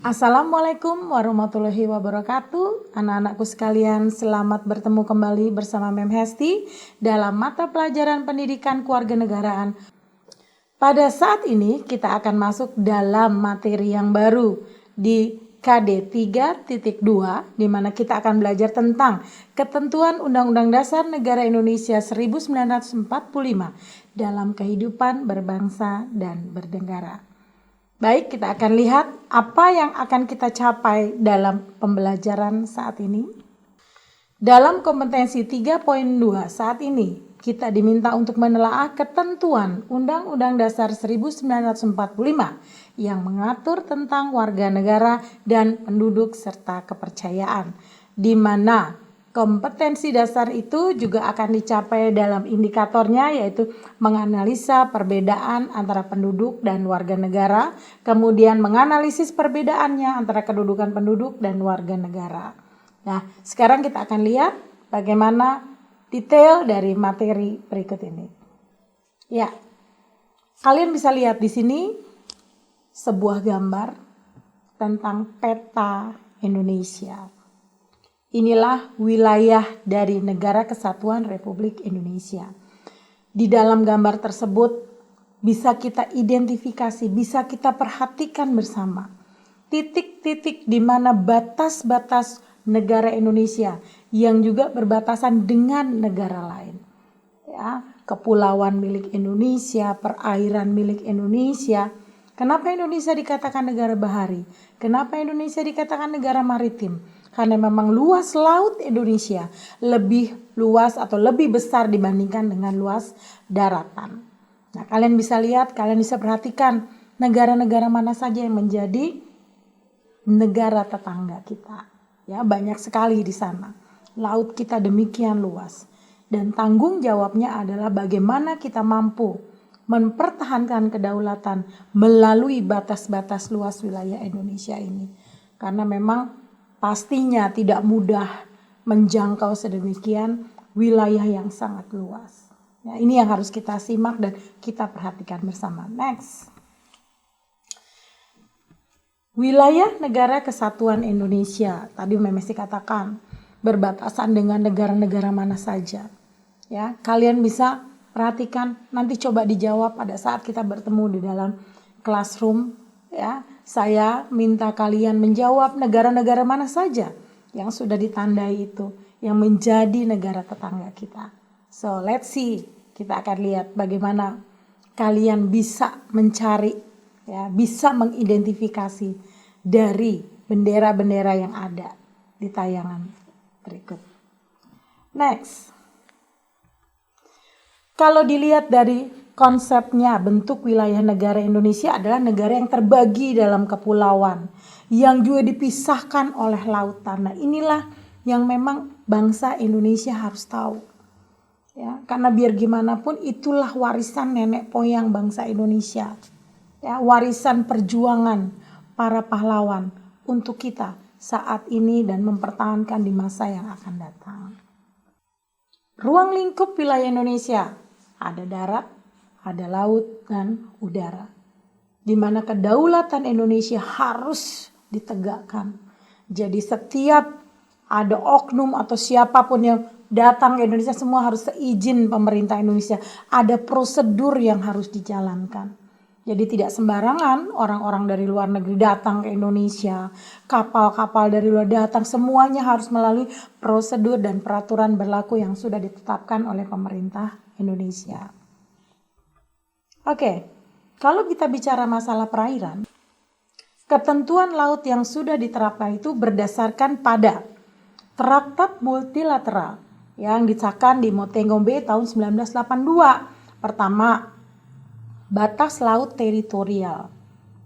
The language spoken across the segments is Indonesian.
Assalamualaikum warahmatullahi wabarakatuh. Anak-anakku sekalian, selamat bertemu kembali bersama Mem Hesti dalam mata pelajaran pendidikan kewarganegaraan. Pada saat ini kita akan masuk dalam materi yang baru di KD 3.2 di mana kita akan belajar tentang ketentuan Undang-Undang Dasar Negara Indonesia 1945 dalam kehidupan berbangsa dan bernegara. Baik, kita akan lihat apa yang akan kita capai dalam pembelajaran saat ini. Dalam kompetensi 3.2 saat ini, kita diminta untuk menelaah ketentuan Undang-Undang Dasar 1945 yang mengatur tentang warga negara dan penduduk serta kepercayaan, di mana kompetensi dasar itu juga akan dicapai dalam indikatornya, yaitu menganalisa perbedaan antara penduduk dan warga negara, kemudian menganalisis perbedaannya antara kedudukan penduduk dan warga negara. Nah, sekarang kita akan lihat bagaimana detail dari materi berikut ini. Ya, kalian bisa lihat di sini sebuah gambar tentang peta Indonesia. Inilah wilayah dari Negara Kesatuan Republik Indonesia. Di dalam gambar tersebut bisa kita identifikasi, bisa kita perhatikan bersama titik-titik di mana batas-batas negara Indonesia yang juga berbatasan dengan negara lain. Ya, kepulauan milik Indonesia, perairan milik Indonesia. Kenapa Indonesia dikatakan negara bahari? Kenapa Indonesia dikatakan negara maritim? Karena memang luas laut Indonesia lebih luas atau lebih besar dibandingkan dengan luas daratan. Nah, kalian bisa lihat, kalian bisa perhatikan negara-negara mana saja yang menjadi negara tetangga kita. Ya, banyak sekali di sana. Laut kita demikian luas. Dan tanggung jawabnya adalah bagaimana kita mampu mempertahankan kedaulatan melalui batas-batas luas wilayah Indonesia ini. Karena memang pastinya tidak mudah menjangkau sedemikian wilayah yang sangat luas. Ya, ini yang harus kita simak dan kita perhatikan bersama. Next. Wilayah Negara Kesatuan Indonesia, tadi Memesi katakan, berbatasan dengan negara-negara mana saja. Ya, kalian bisa perhatikan, nanti coba dijawab pada saat kita bertemu di dalam classroom. Ya, saya minta kalian menjawab negara-negara mana saja yang sudah ditandai itu, yang menjadi negara tetangga kita. So, let's see. Kita akan lihat bagaimana kalian bisa mencari, ya, bisa mengidentifikasi dari bendera-bendera yang ada di tayangan berikut. Next. Kalau dilihat dari konsepnya, bentuk wilayah negara Indonesia adalah negara yang terbagi dalam kepulauan, yang juga dipisahkan oleh lautan. Nah, inilah yang memang bangsa Indonesia harus tahu. Ya, karena biar gimana pun itulah warisan nenek moyang bangsa Indonesia. Ya, warisan perjuangan para pahlawan untuk kita saat ini dan mempertahankan di masa yang akan datang. Ruang lingkup wilayah Indonesia ada darat, ada laut dan udara, di mana kedaulatan Indonesia harus ditegakkan. Jadi setiap ada oknum atau siapapun yang datang ke Indonesia, semua harus seizin pemerintah Indonesia. Ada prosedur yang harus dijalankan. Jadi tidak sembarangan orang-orang dari luar negeri datang ke Indonesia, kapal-kapal dari luar datang, semuanya harus melalui prosedur dan peraturan berlaku yang sudah ditetapkan oleh pemerintah Indonesia. Oke, kalau kita bicara masalah perairan, ketentuan laut yang sudah diterapkan itu berdasarkan pada Traktat Multilateral yang disahkan di Montego-Bay tahun 1982. Pertama, batas laut teritorial.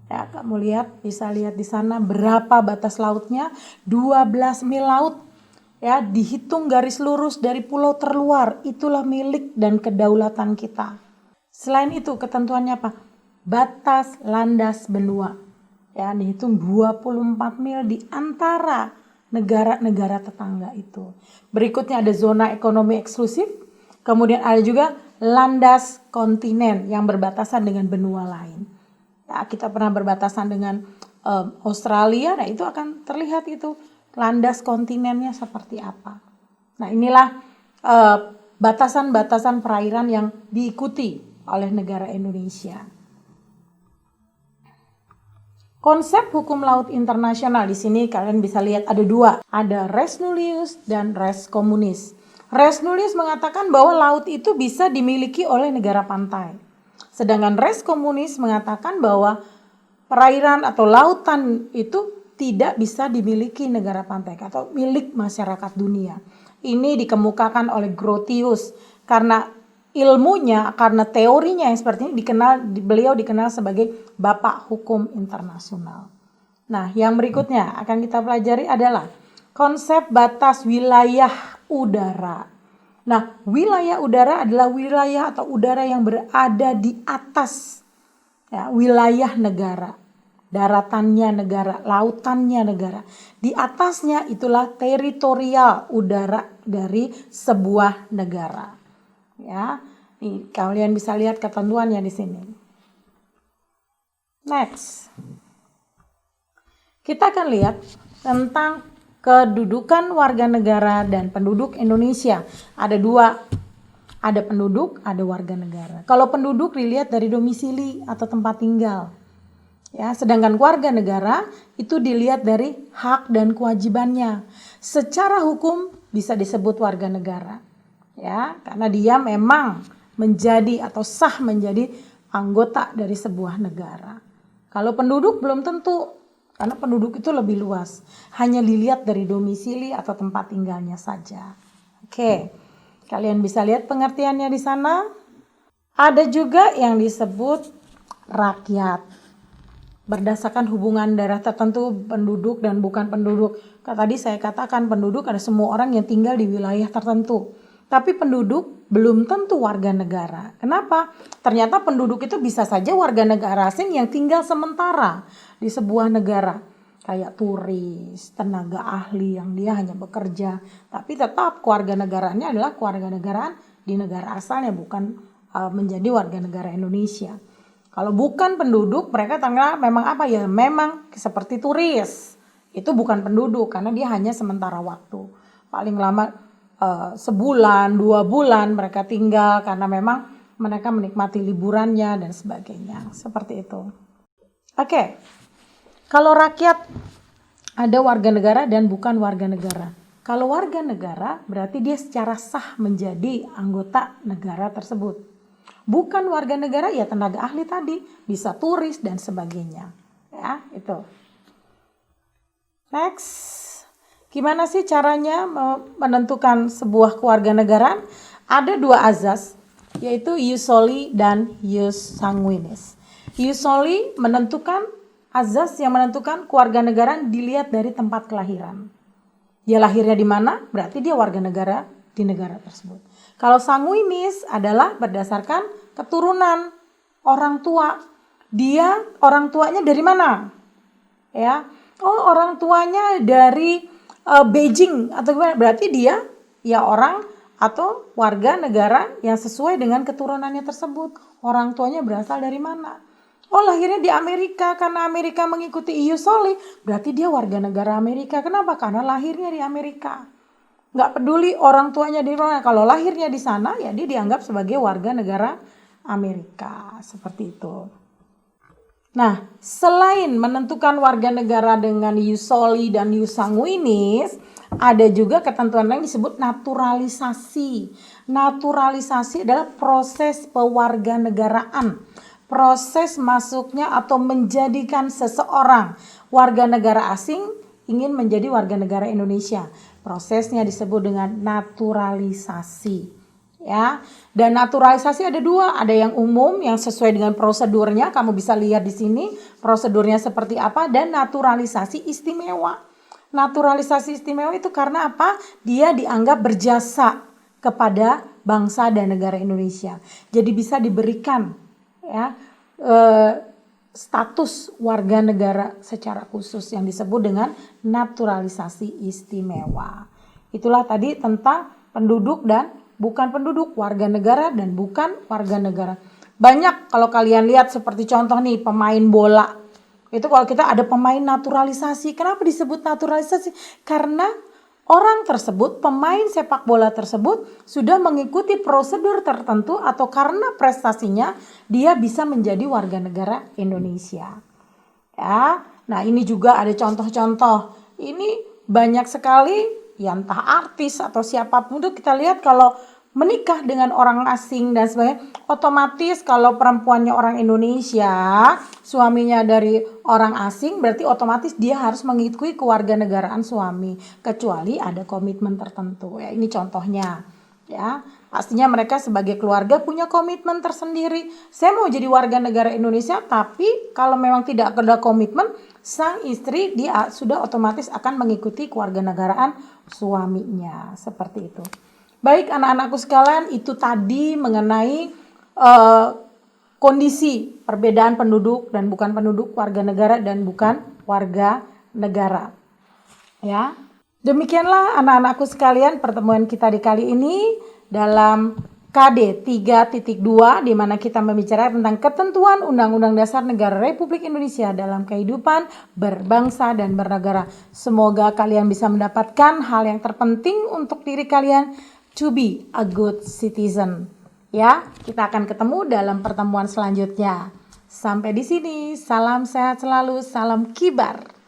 Ya, kamu lihat, bisa lihat di sana berapa batas lautnya, 12 mil laut. Ya, dihitung garis lurus dari pulau terluar, itulah milik dan kedaulatan kita. Selain itu, ketentuannya apa? Batas landas benua. Ya, dihitung 24 mil di antara negara-negara tetangga itu. Berikutnya ada zona ekonomi eksklusif. Kemudian ada juga landas kontinen yang berbatasan dengan benua lain. Ya, kita pernah berbatasan dengan Australia, nah itu akan terlihat itu landas kontinennya seperti apa. Nah, inilah batasan-batasan perairan yang diikuti oleh negara Indonesia. Konsep hukum laut internasional di sini kalian bisa lihat ada dua, ada res nullius dan res communis. Res nullius mengatakan bahwa laut itu bisa dimiliki oleh negara pantai. Sedangkan res communis mengatakan bahwa perairan atau lautan itu tidak bisa dimiliki negara pantai atau milik masyarakat dunia. Ini dikemukakan oleh Grotius karena ilmunya, karena teorinya yang seperti ini beliau dikenal sebagai Bapak Hukum Internasional. Nah, yang berikutnya akan kita pelajari adalah konsep batas wilayah udara. Nah, wilayah udara adalah wilayah atau udara yang berada di atas wilayah negara. Daratannya negara, lautannya negara. Di atasnya itulah teritorial udara dari sebuah negara. Ya, nih kalian bisa lihat ketentuannya di sini. Next, kita akan lihat tentang kedudukan warga negara dan penduduk Indonesia. Ada dua, ada penduduk, ada warga negara. Kalau penduduk dilihat dari domisili atau tempat tinggal. Ya, sedangkan warga negara itu dilihat dari hak dan kewajibannya. Secara hukum bisa disebut warga negara. Ya, karena dia memang menjadi atau sah menjadi anggota dari sebuah negara. Kalau penduduk belum tentu, karena penduduk itu lebih luas. Hanya dilihat dari domisili atau tempat tinggalnya saja. Oke, kalian bisa lihat pengertiannya di sana. Ada juga yang disebut rakyat. Berdasarkan hubungan darah tertentu penduduk dan bukan penduduk. Tadi saya katakan penduduk ada semua orang yang tinggal di wilayah tertentu. Tapi penduduk belum tentu warga negara. Kenapa? Ternyata penduduk itu bisa saja warga negara asing yang tinggal sementara di sebuah negara. Kayak turis, tenaga ahli yang dia hanya bekerja. Tapi tetap keluarga negaranya adalah keluarga negaraan di negara asalnya, bukan menjadi warga negara Indonesia. Kalau bukan penduduk, mereka memang apa ya? Memang seperti turis. Itu bukan penduduk karena dia hanya sementara waktu. Paling lama sebulan, 2 bulan mereka tinggal karena memang mereka menikmati liburannya dan sebagainya. Seperti itu. Oke. Kalau rakyat ada warga negara dan bukan warga negara. Kalau warga negara berarti dia secara sah menjadi anggota negara tersebut. Bukan warga negara ya tenaga ahli tadi, bisa turis dan sebagainya. Ya, itu. Next. Gimana sih caranya menentukan sebuah kewarganegaraan? Ada 2 azas, yaitu ius soli dan ius sanguinis. Ius soli menentukan azas yang menentukan kewarganegaraan dilihat dari tempat kelahiran. Dia lahirnya di mana? Berarti dia warga negara di negara tersebut. Kalau sanguinis adalah berdasarkan keturunan orang tua. Dia orang tuanya dari mana? Ya. Oh, orang tuanya dari Beijing atau gimana? Berarti dia ya orang atau warga negara yang sesuai dengan keturunannya tersebut. Orang tuanya berasal dari mana? Oh, lahirnya di Amerika karena Amerika mengikuti ius soli. Berarti dia warga negara Amerika. Kenapa? Karena lahirnya di Amerika. Nggak peduli orang tuanya di mana. Kalau lahirnya di sana ya dia dianggap sebagai warga negara Amerika. Seperti itu. Nah, selain menentukan warga negara dengan ius soli dan ius sanguinis, ada juga ketentuan yang disebut naturalisasi. Naturalisasi adalah proses pewarganegaraan. Proses masuknya atau menjadikan seseorang warga negara asing ingin menjadi warga negara Indonesia. Prosesnya disebut dengan naturalisasi. Ya, dan naturalisasi ada 2, ada yang umum yang sesuai dengan prosedurnya, kamu bisa lihat di sini prosedurnya seperti apa, dan naturalisasi istimewa. Naturalisasi istimewa itu karena apa? Dia dianggap berjasa kepada bangsa dan negara Indonesia. Jadi bisa diberikan ya status warga negara secara khusus yang disebut dengan naturalisasi istimewa. Itulah tadi tentang penduduk dan bukan penduduk, warga negara dan bukan warga negara. Banyak kalau kalian lihat seperti contoh nih pemain bola. Itu kalau kita ada pemain naturalisasi. Kenapa disebut naturalisasi? Karena orang tersebut, pemain sepak bola tersebut sudah mengikuti prosedur tertentu atau karena prestasinya dia bisa menjadi warga negara Indonesia. Ya, nah ini juga ada contoh-contoh. Ini banyak sekali, ya entah artis atau siapapun itu kita lihat kalau menikah dengan orang asing dan sebagainya, otomatis kalau perempuannya orang Indonesia, suaminya dari orang asing, berarti otomatis dia harus mengikuti kewarganegaraan suami, kecuali ada komitmen tertentu. Ya, ini contohnya. Ya, pastinya mereka sebagai keluarga punya komitmen tersendiri. Saya mau jadi warga negara Indonesia, tapi kalau memang tidak ada komitmen, sang istri dia sudah otomatis akan mengikuti kewarganegaraan suaminya. Seperti itu. Baik anak-anakku sekalian, itu tadi mengenai kondisi perbedaan penduduk dan bukan penduduk, warga negara dan bukan warga negara. Ya, demikianlah anak-anakku sekalian pertemuan kita di kali ini dalam KD 3.2 di mana kita membicarakan tentang ketentuan Undang-Undang Dasar Negara Republik Indonesia dalam kehidupan berbangsa dan bernegara. Semoga kalian bisa mendapatkan hal yang terpenting untuk diri kalian to be a good citizen. Ya, kita akan ketemu dalam pertemuan selanjutnya. Sampai di sini, salam sehat selalu, salam kibar.